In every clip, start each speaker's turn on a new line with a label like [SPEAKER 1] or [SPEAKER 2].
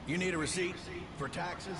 [SPEAKER 1] You need a receipt for taxes?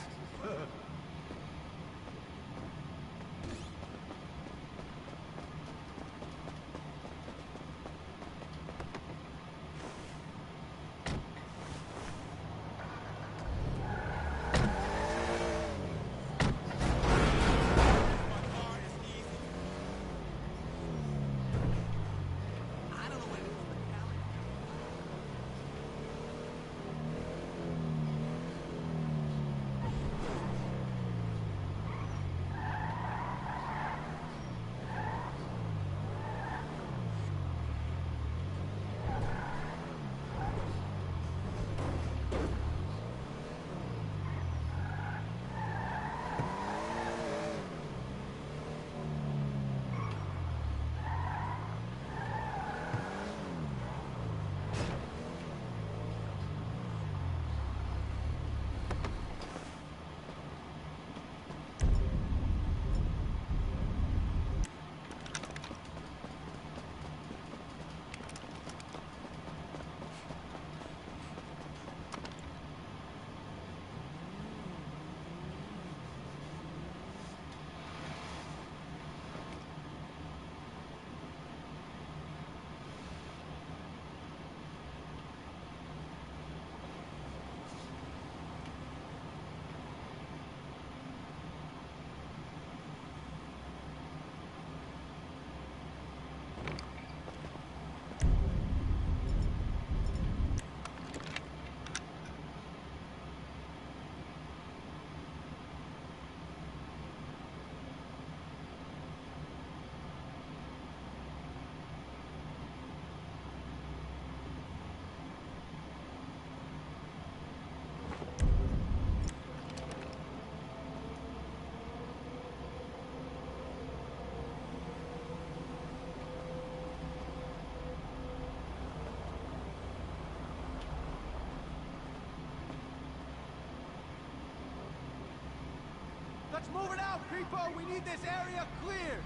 [SPEAKER 2] Let's move it out, people! We need this area cleared!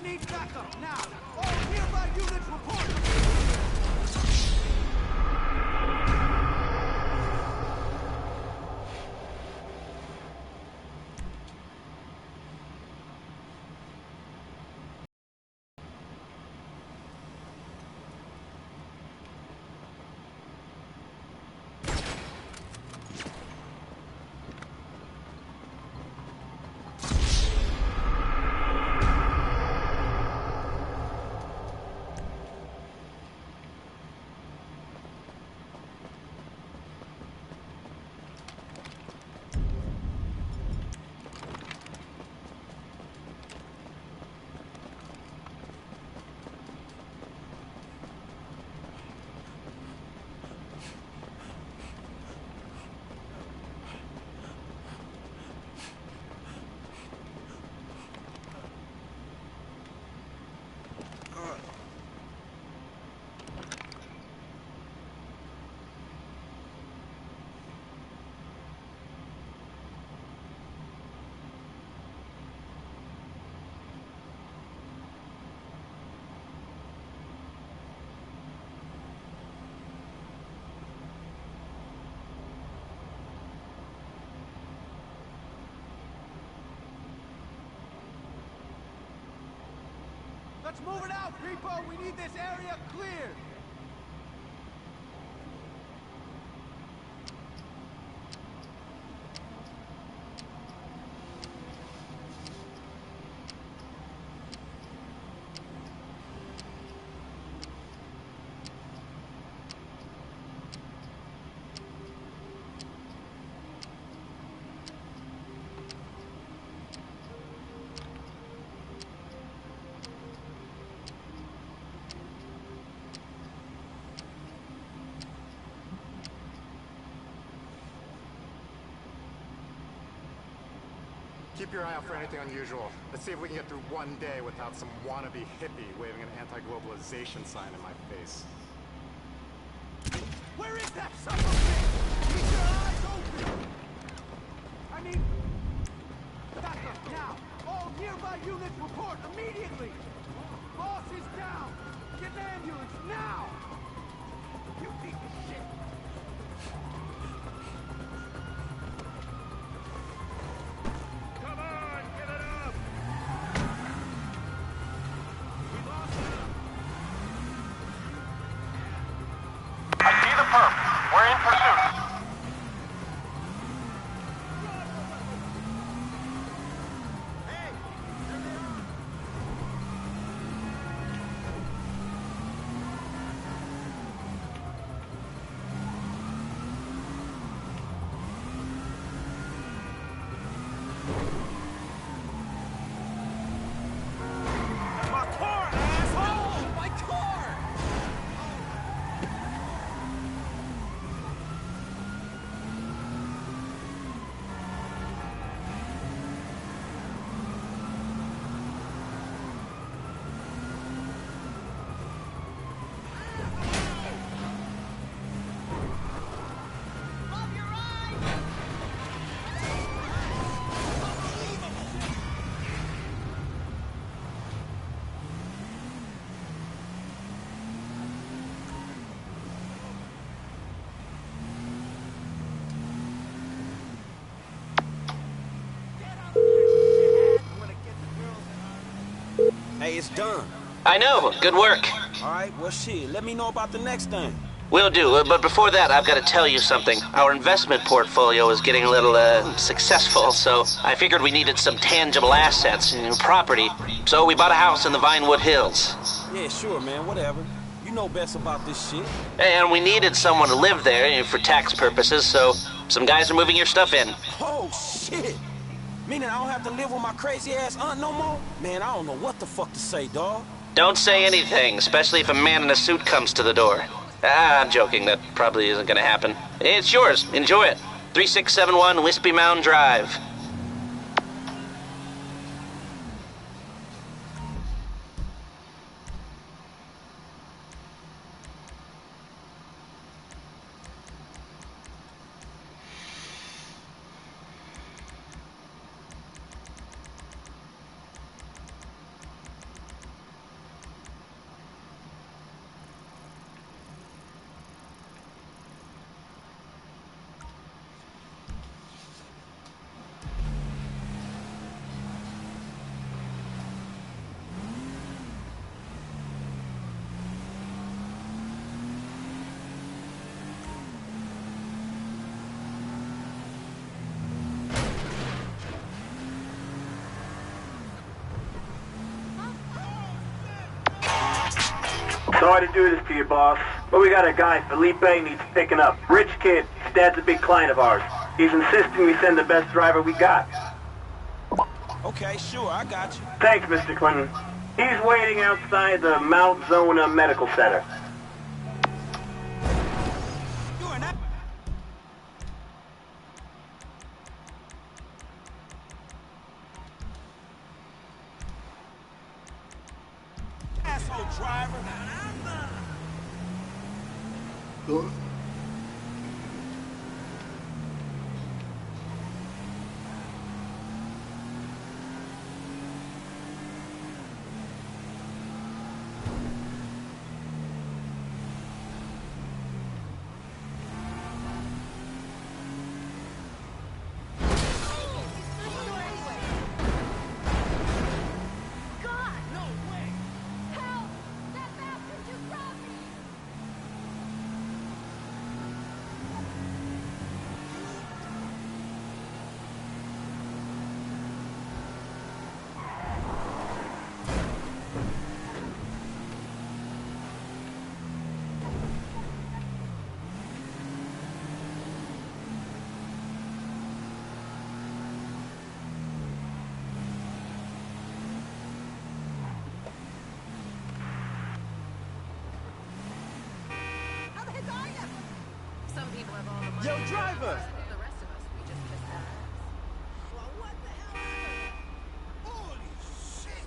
[SPEAKER 2] need backup now! All nearby units report! Let's move it out, people! We need this area cleared!
[SPEAKER 3] Keep your eye out for anything unusual. Let's see if we can get through one day without some wannabe hippie waving an anti-globalization sign in my face.
[SPEAKER 2] Where is that son of a bitch? Keep your eyes open! I need... backup now! All nearby units report immediately! Boss is down! Get an ambulance now! You piece of shit! Come on, give it up! We lost him!
[SPEAKER 4] I see the perp. We're in pursuit.
[SPEAKER 2] My car, asshole! My car!
[SPEAKER 5] Hey, it's done.
[SPEAKER 6] I know. Good work.
[SPEAKER 5] All right, well, shit, let me know about the next thing.
[SPEAKER 6] Will do. But before that, I've got to tell you something. Our investment portfolio is getting a little, successful, so I figured we needed some tangible assets and property. So we bought a house in the Vinewood Hills.
[SPEAKER 5] Yeah, sure, man, whatever. You know best about this shit.
[SPEAKER 6] And we needed someone to live there for tax purposes, so some guys are moving your stuff in.
[SPEAKER 5] Oh, shit. Meaning I don't have to live with my crazy-ass aunt no more? Man, I don't know what the fuck to say, dawg.
[SPEAKER 6] Don't say anything, especially if a man in a suit comes to the door. I'm joking. That probably isn't gonna happen. It's yours. Enjoy it. 3671 Wispy Mound Drive.
[SPEAKER 7] Sorry to do this to you, boss, but we got a guy Felipe needs picking up. Rich kid. His dad's a big client of ours. He's insisting we send the best driver we got.
[SPEAKER 5] Okay, sure, I got you.
[SPEAKER 7] Thanks, Mr. Clinton. He's waiting outside the Mount Zona Medical Center.
[SPEAKER 5] You an asshole driver.
[SPEAKER 8] Some people have all the money.
[SPEAKER 2] Yo, driver!
[SPEAKER 8] The rest of us, we just kiss our ass.
[SPEAKER 2] Well, what the hell? Holy shit!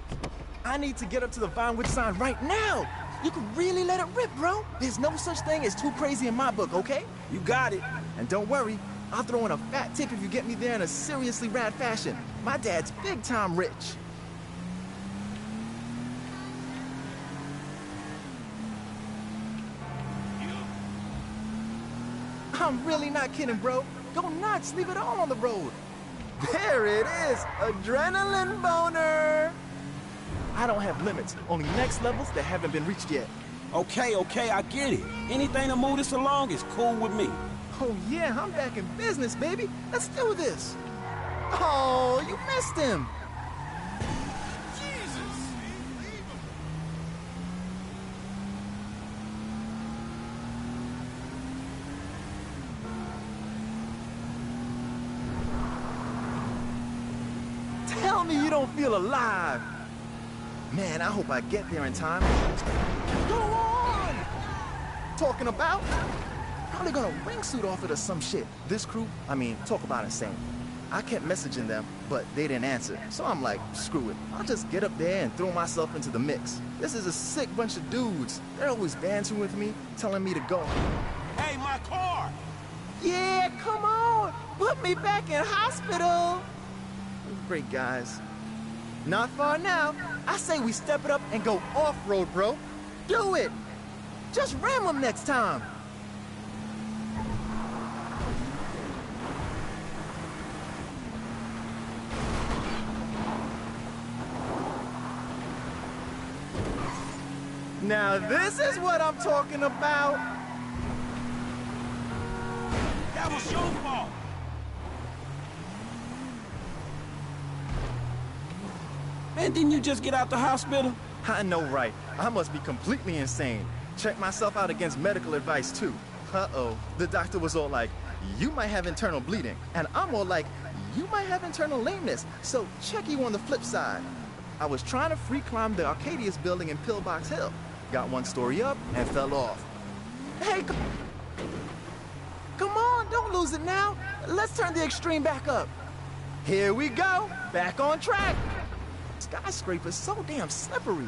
[SPEAKER 2] I need to get up to the Vinewood sign right now! You can really let it rip, bro! There's no such thing as too crazy in my book, okay?
[SPEAKER 5] You got it.
[SPEAKER 2] And don't worry, I'll throw in a fat tip if you get me there in a seriously rad fashion. My dad's big time rich. I'm really not kidding, bro. Go nuts, leave it all on the road. There it is, adrenaline boner. I don't have limits, only next levels that haven't been reached yet.
[SPEAKER 5] Okay, I get it. Anything to move this along is cool with me.
[SPEAKER 2] Oh yeah, I'm back in business, baby. Let's do this. Oh, you missed him. Tell me you don't feel alive. Man, I hope I get there in time. Go on! Talking about? Probably gonna wingsuit off it or some shit. This crew, talk about insane. I kept messaging them, but they didn't answer. So I'm like, screw it. I'll just get up there and throw myself into the mix. This is a sick bunch of dudes. They're always dancing with me, telling me to go.
[SPEAKER 5] Hey, my car!
[SPEAKER 2] Yeah, come on! Put me back in hospital! Great guys. Not far now. I say we step it up and go off-road, bro. Do it! Just ram them next time! Now this is what I'm talking about!
[SPEAKER 5] That was your fault! Man, didn't you just get out the hospital?
[SPEAKER 2] I know, right? I must be completely insane. Check myself out against medical advice, too. Uh-oh. The doctor was all like, you might have internal bleeding. And I'm all like, you might have internal lameness. So check you on the flip side. I was trying to free climb the Arcadius building in Pillbox Hill. Got one story up and fell off. Hey, come on, don't lose it now. Let's turn the extreme back up. Here we go, back on track. Skyscraper's so damn slippery.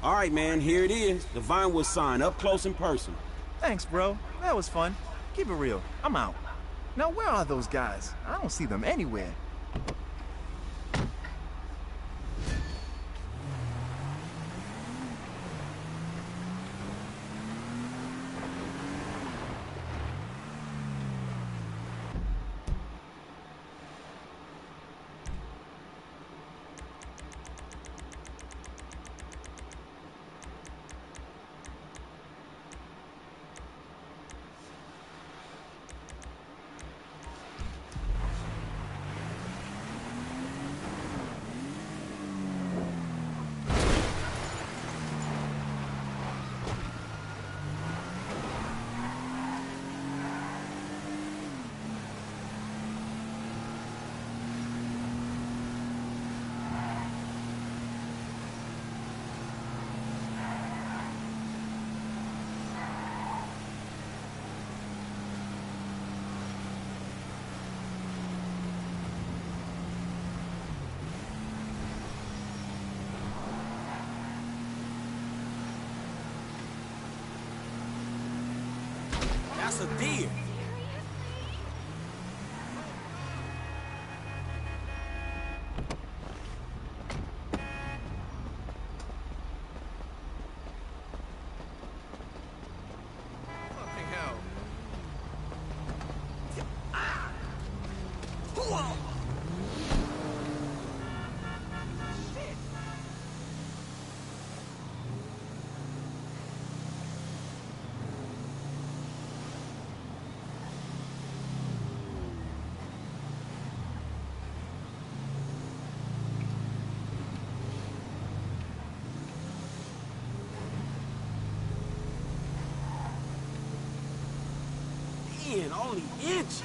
[SPEAKER 5] All right, man, here it is. The Vinewood sign, up close and personal.
[SPEAKER 2] Thanks, bro. That was fun. Keep it real. I'm out. Now, where are those guys? I don't see them anywhere.
[SPEAKER 5] It's a deer.
[SPEAKER 2] Fucking hell.
[SPEAKER 5] Man, only inches.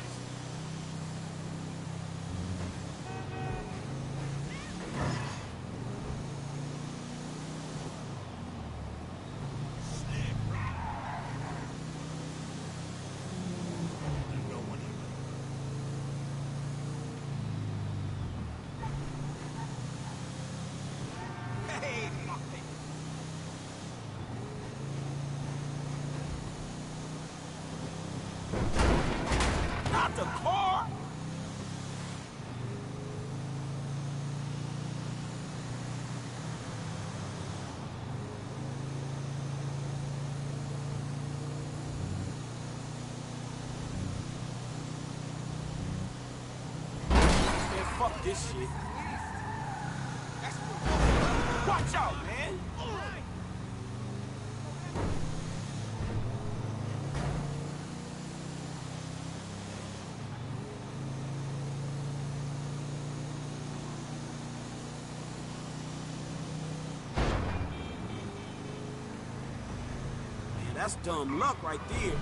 [SPEAKER 5] Not the car. Man, fuck this shit. Watch out, man. Man, that's dumb luck right there.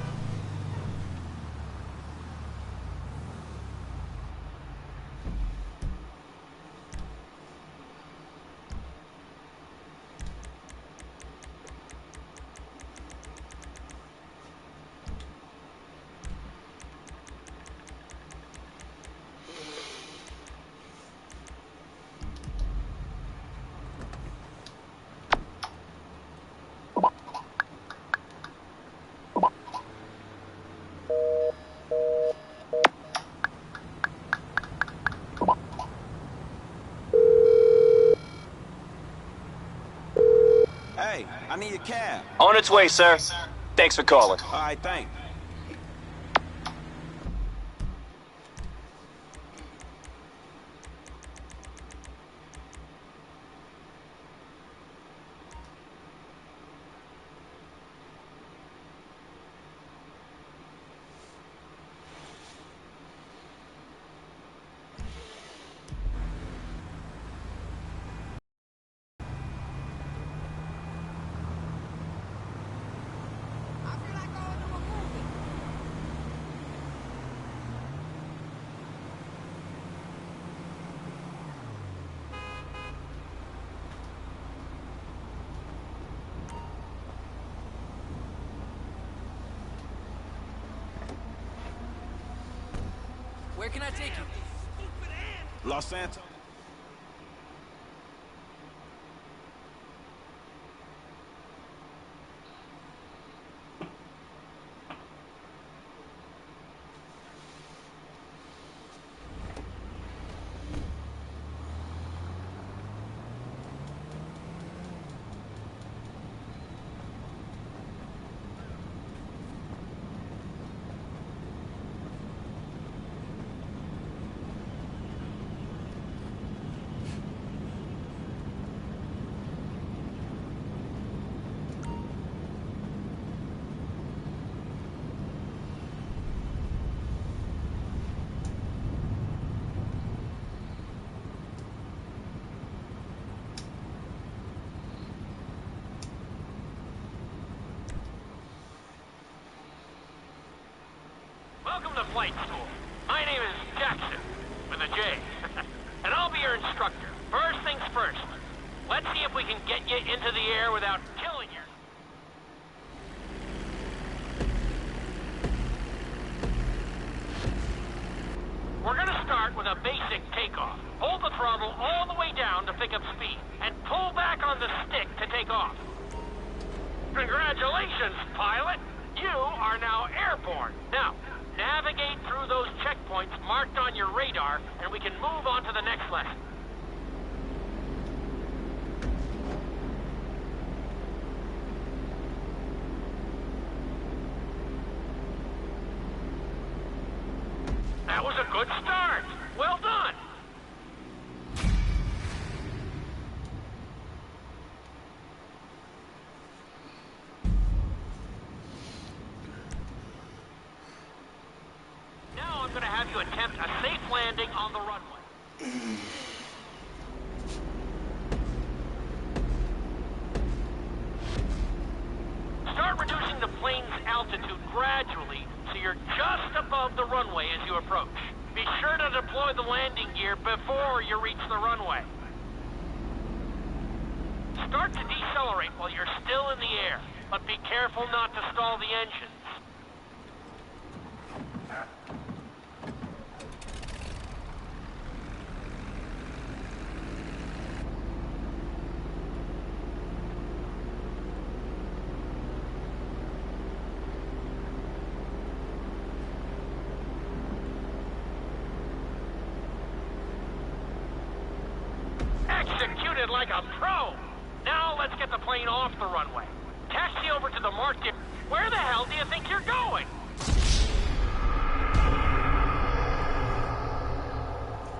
[SPEAKER 5] Hey, I need a cab.
[SPEAKER 9] On its way, sir. Thanks for calling.
[SPEAKER 5] All right, thanks.
[SPEAKER 8] I feel like going to a movie.
[SPEAKER 2] Where can I take you?
[SPEAKER 5] Los Santos.
[SPEAKER 4] Welcome to flight school. My name is Jackson, with a J. And I'll be your instructor. First things first. Let's see if we can get you into the air without killing you. We're gonna start with a basic takeoff. Hold the throttle all the way down to pick up speed, and pull back on the stick to take off. Congratulations, pilot! You are now airborne. Now, navigate through those checkpoints marked on your radar, and we can move on to the next lesson. That was a good start. Well done. Now I'm going to have you attempt a safe landing on the runway. Start reducing the plane's altitude gradually so you're just above the runway as you approach. Be sure to deploy the landing gear before you reach the runway. Start to decelerate while you're still in the air, but be careful not to stall the engines. Executed like a pro! Now let's get the plane off the runway. Taxi over to the market. Where the hell do you think you're going?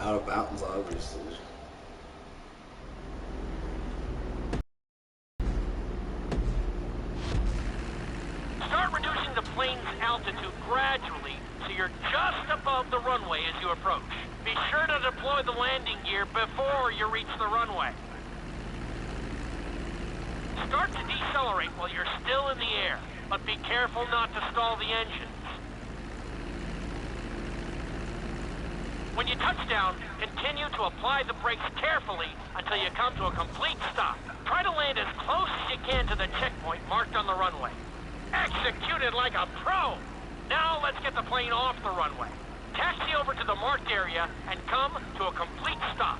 [SPEAKER 10] Out of bounds, obviously.
[SPEAKER 4] Start reducing the plane's altitude gradually so you're just above the runway as you approach. Be sure to deploy the landing gear before you reach the runway. Start to decelerate while you're still in the air, but be careful not to stall the engines. When you touch down, continue to apply the brakes carefully until you come to a complete stop. Try to land as close as you can to the checkpoint marked on the runway. Executed like a pro! Now let's get the plane off the runway. Taxi over to the marked area and come to a complete stop.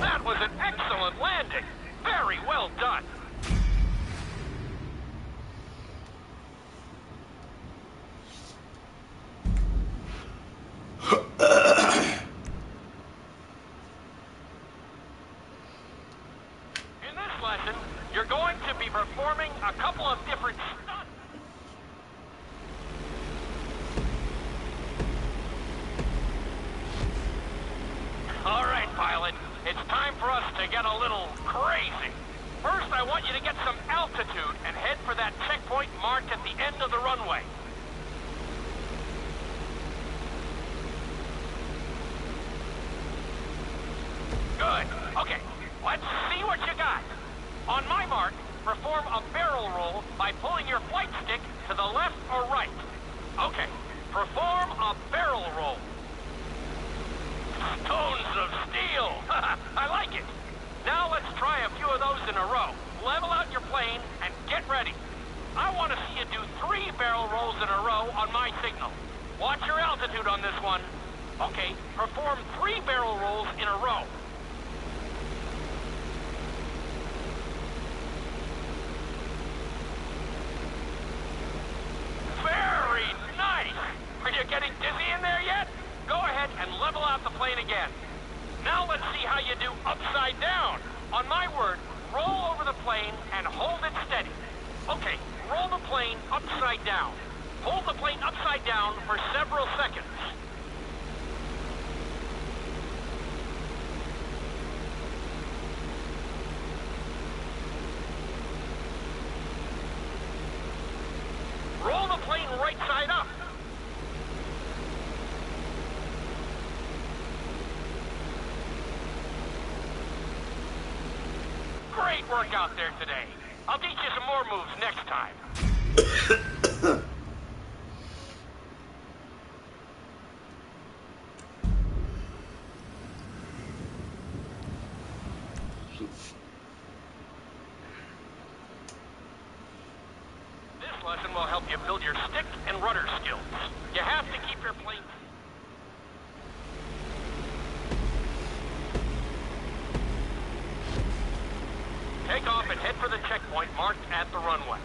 [SPEAKER 4] That was an excellent landing. Very well done. In this lesson, you're going to be performing a couple of different stunts. All right, pilot. It's time for us to get a little crazy. First, I want you to get some altitude and head for that checkpoint marked at the end of the runway. Good. Okay, let's see what you got. On my mark, perform a barrel roll by pulling your flight stick to the left or right. Okay, perform a barrel roll. Stones of steel! I like it! Now let's try a few of those in a row. Level out your plane and get ready. I want to see you do 3 barrel rolls in a row on my signal. Watch your altitude on this one. Okay, perform 3 barrel rolls in a row. Very nice! Are you getting dizzy in there yet? Go ahead and level out the plane again. Now let's see how you do upside down. On my word, roll over the plane and hold it steady. Okay, roll the plane upside down. Hold the plane upside down for several seconds. Roll the plane right side up. Great work out there today. I'll teach you some more moves next time. This lesson will help you build your stick and rudder skills. You have to keep your plane... Take off and head for the checkpoint marked at the runway.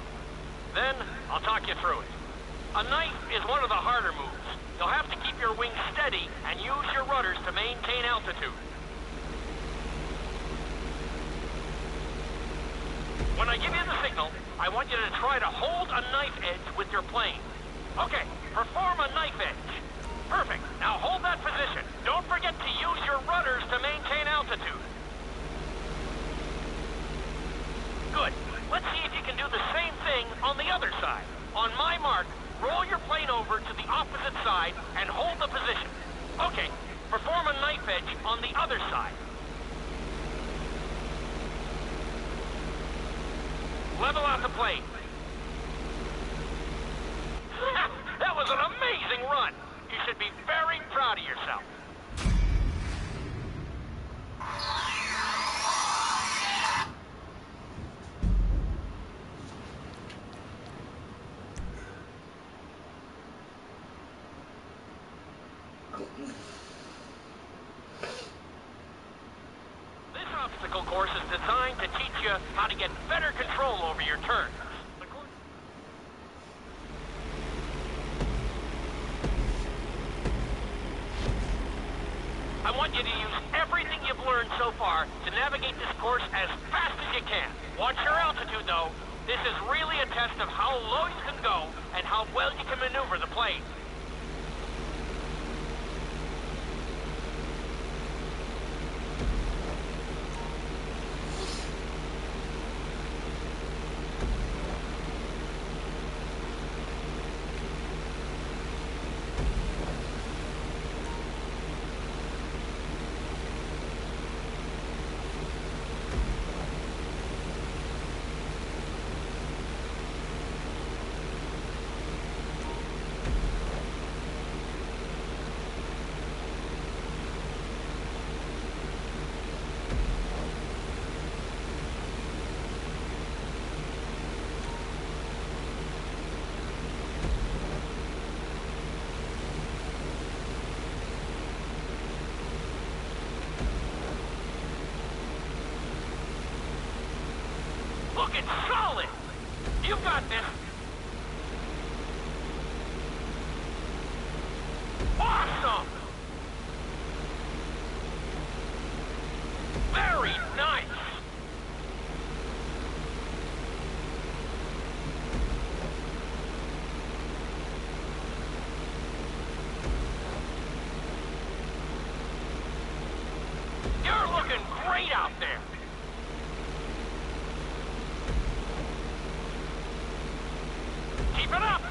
[SPEAKER 4] Then, I'll talk you through it. A knife is one of the harder moves. You'll have to keep your wings steady and use your rudders to maintain altitude. When I give you the signal, I want you to try to hold a knife edge with your plane. Okay, perform a knife edge. Perfect. Now hold that position. Don't forget to use your rudders to maintain altitude. Good. Let's see if you can do the same thing on the other side. On my mark, roll your plane over to the opposite side and hold the position. Okay, perform a knife edge on the other side. Level out the plane. That was an amazing run. You should be very proud of yourself. This obstacle course is designed to teach you how to get better control over your turns. I want you to use everything you've learned so far to navigate this course as fast as you can. Watch your altitude, though. This is really a test of how low you can go and how well you can maneuver the plane. Looking solid! You've got this! Awesome! Very nice! You're looking great out there! Keep it up!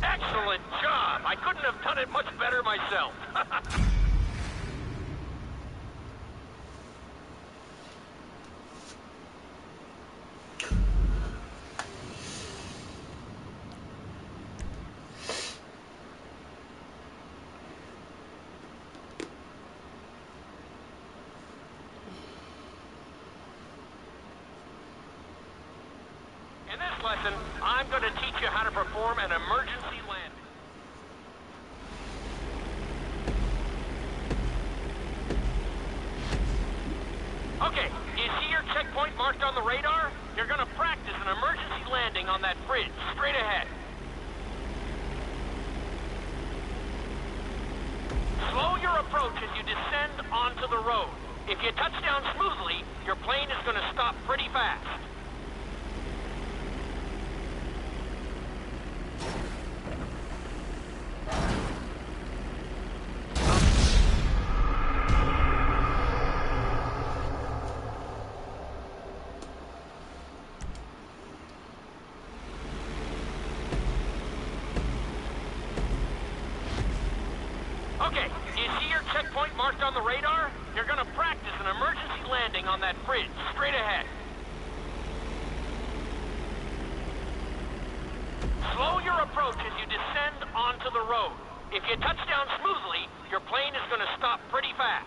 [SPEAKER 4] Excellent job! I couldn't have done it much better myself. In this lesson, I'm going to teach you how to perform an emergency landing. Okay, you see your checkpoint marked on the radar? You're going to practice an emergency landing on that bridge, straight ahead. Slow your approach as you descend onto the road. If you touch down smoothly, your plane is going to stop pretty fast. Okay, you see your checkpoint marked on the radar? You're gonna practice an emergency landing on that bridge, straight ahead. Slow your approach as you descend onto the road. If you touch down smoothly, your plane is gonna stop pretty fast.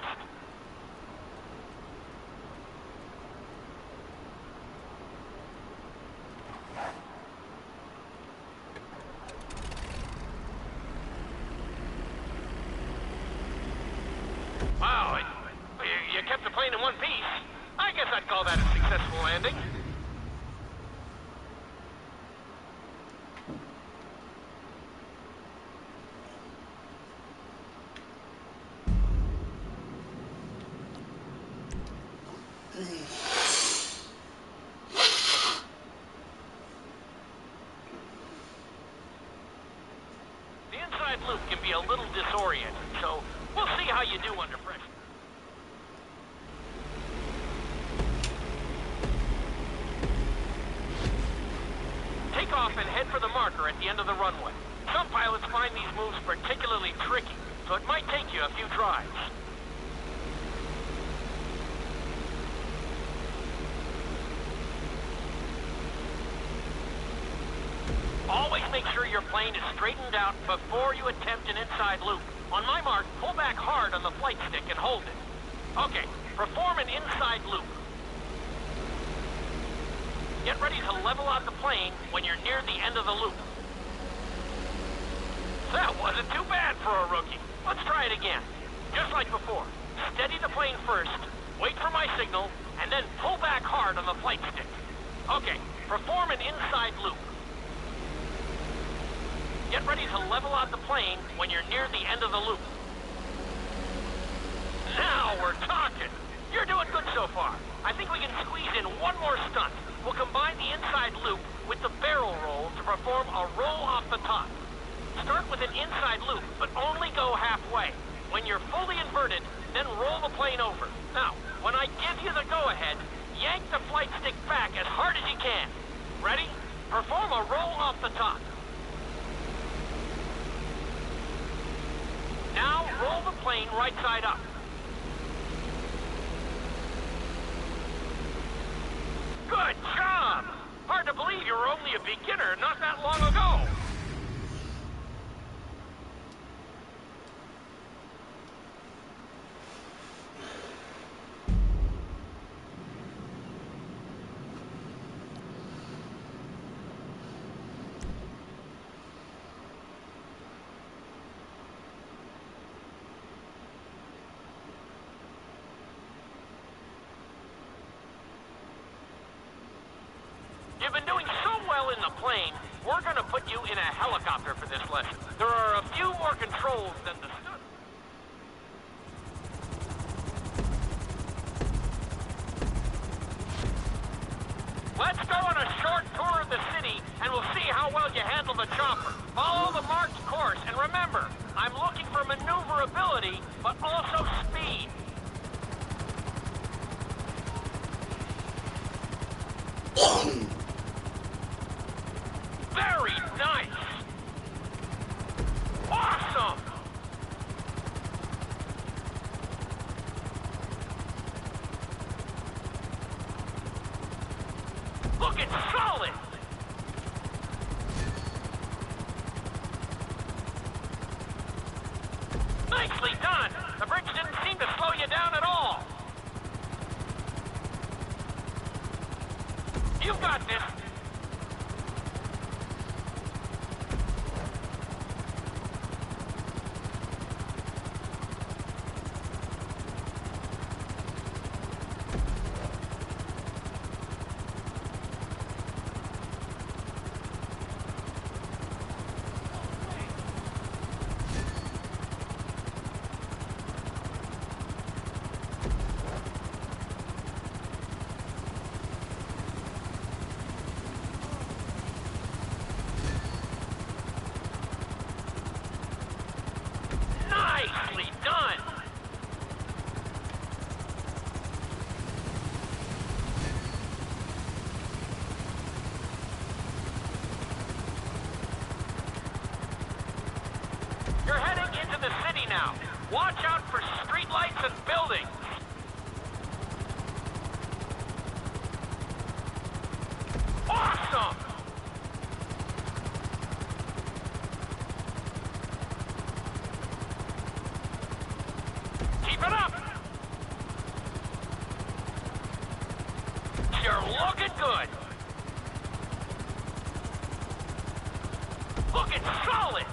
[SPEAKER 4] Wow, you kept the plane in one piece. I guess I'd call that a successful landing. The inside loop can be a little disorienting, so we'll see how you do under pressure. Take off and head for the marker at the end of the runway. Some pilots find these moves particularly tricky, so it might take you a few tries. Always make sure your plane is straightened out before you attempt an inside loop. On my mark, pull back hard on the flight stick and hold it. Okay, perform an inside loop. Get ready to level out the plane when you're near the end of the loop. That wasn't too bad for a rookie. Let's try it again. Just like before. Steady the plane first, wait for my signal, and then pull back hard on the flight stick. Okay, perform an inside loop. Get ready to level out the plane when you're near the end of the loop. Now we're talking. You're doing good so far. I think we can squeeze in one more stunt. We'll combine the inside loop with the barrel roll to perform a roll off the top. Start with an inside loop, but only go halfway. When you're fully inverted, then roll the plane over. Now, when I give you the go-ahead, yank the flight stick back as hard as you can. Ready? Perform a roll off the top. Now, roll the plane right side up. Good job! Hard to believe you were only a beginner not that long ago. You've been doing so well in the plane, we're gonna put you in a helicopter for this lesson. There are a few more controls than the stunt. Let's go on a short tour of the city, and we'll see how well you handle the chopper. Follow the marked course, and remember, I'm looking for maneuverability, but also speed. Very nice! Awesome! Looking solid! Nicely done! The bridge didn't seem to slow you down at all. You've got this. Nicely done! You're heading into the city now. Watch out for streetlights and buildings. Awesome! Keep it up! You're looking good! Looking solid!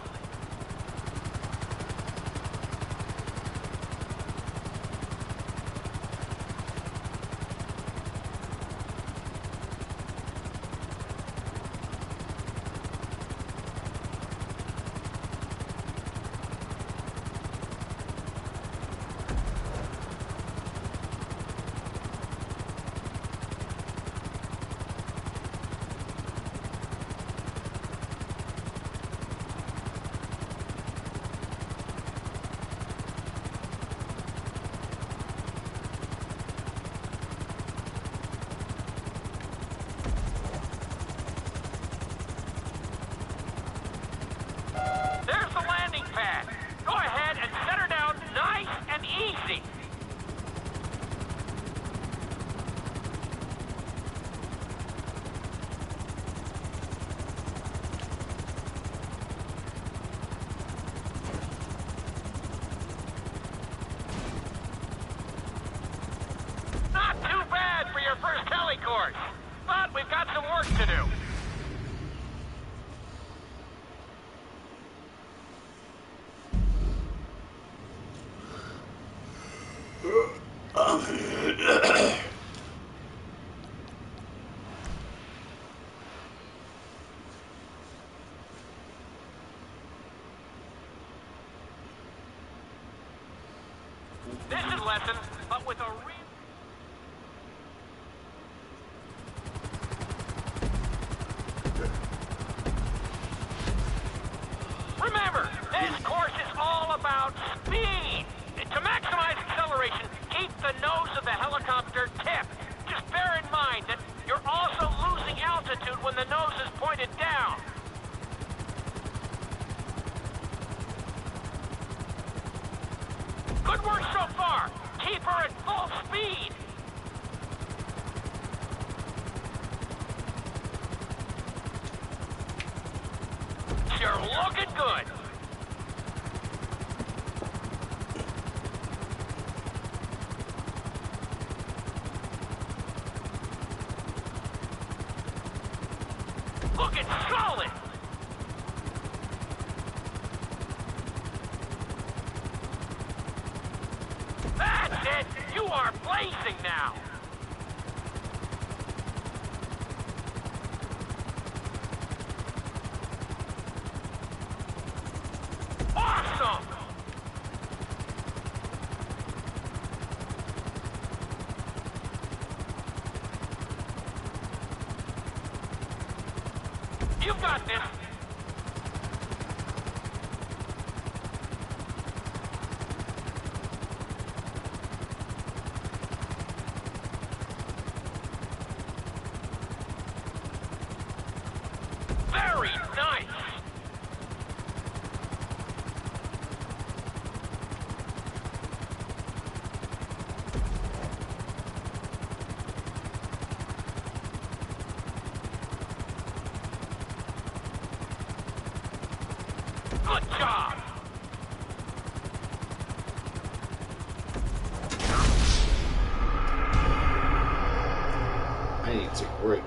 [SPEAKER 4] There's the landing pad. Go ahead and set her down nice and easy. Not too bad for your first heli course, but we've got some work to do. This is lesson, but with a real... Remember, this course is all about speed. To maximize acceleration, keep the nose of the helicopter tipped. Just bear in mind that you're also losing altitude when the nose is pointed down. Good work so far. Keep her at full speed. You're looking good. Looking solid. That's it! You are blazing now! Awesome! You've got this! Very nice! Good job!
[SPEAKER 10] I need to take a break.